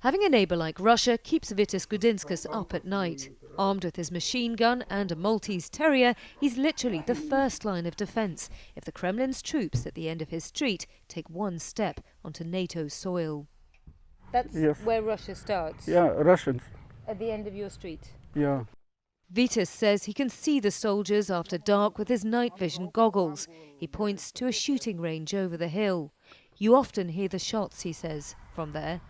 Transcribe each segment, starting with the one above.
Having a neighbour like Russia keeps Vitas Gudinskas up at night. Armed with his machine gun and a Maltese terrier, he's literally the first line of defence if the Kremlin's troops at the end of his street take one step onto NATO soil. That's where Russia starts? Yeah, Russians. At the end of your street? Yeah. Vitas says he can see the soldiers after dark with his night vision goggles. He points to a shooting range over the hill. You often hear the shots, he says, from there.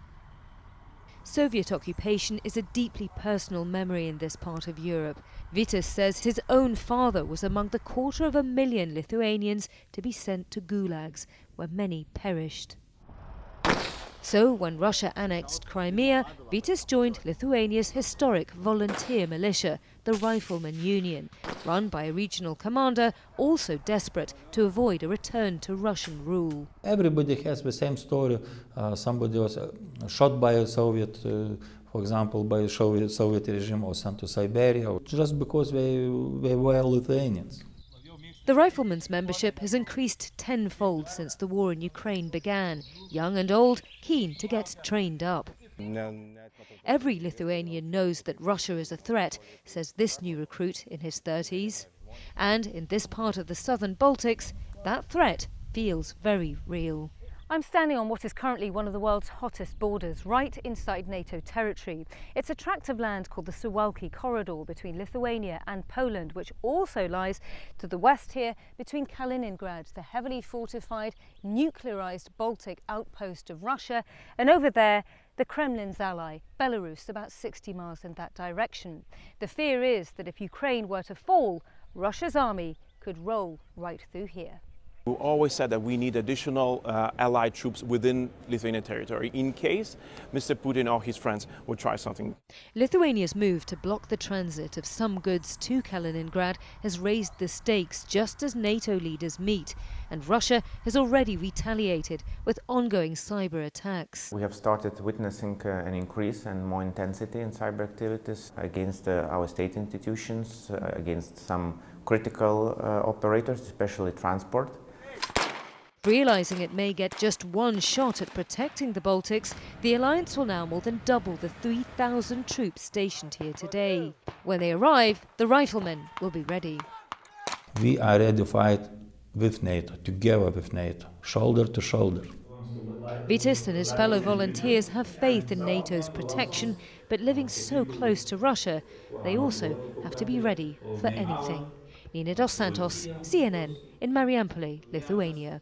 Soviet occupation is a deeply personal memory in this part of Europe. Vitas says his own father was among the 250,000 Lithuanians to be sent to gulags, where many perished. So, when Russia annexed Crimea, Vitas joined Lithuania's historic volunteer militia, the Rifleman Union, run by a regional commander also desperate to avoid a return to Russian rule. Everybody has the same story. Somebody was shot by a Soviet, for example, by a Soviet regime, or sent to Siberia, just because they were Lithuanians. The Rifleman's membership has increased tenfold since the war in Ukraine began. Young and old, keen to get trained up. Every Lithuanian knows that Russia is a threat, says this new recruit in his 30s. And in this part of the southern Baltics, that threat feels very real. I'm standing on what is currently one of the world's hottest borders, right inside NATO territory. It's a tract of land called the Suwalki Corridor between Lithuania and Poland, which also lies to the west here between Kaliningrad, the heavily fortified, nuclearized Baltic outpost of Russia, and over there, the Kremlin's ally, Belarus, about 60 miles in that direction. The fear is that if Ukraine were to fall, Russia's army could roll right through here. We always said that we need additional allied troops within Lithuanian territory in case Mr. Putin or his friends would try something. Lithuania's move to block the transit of some goods to Kaliningrad has raised the stakes just as NATO leaders meet, and Russia has already retaliated with ongoing cyber attacks. We have started witnessing an increase and more intensity in cyber activities against our state institutions, against some critical operators, especially transport. Realising it may get just one shot at protecting the Baltics, the alliance will now more than double the 3,000 troops stationed here today. When they arrive, the riflemen will be ready. We are ready to fight with NATO, together with NATO, shoulder to shoulder. Vitas and his fellow volunteers have faith in NATO's protection, but living so close to Russia, they also have to be ready for anything. Santos, CNN, in Mariampole, Lithuania.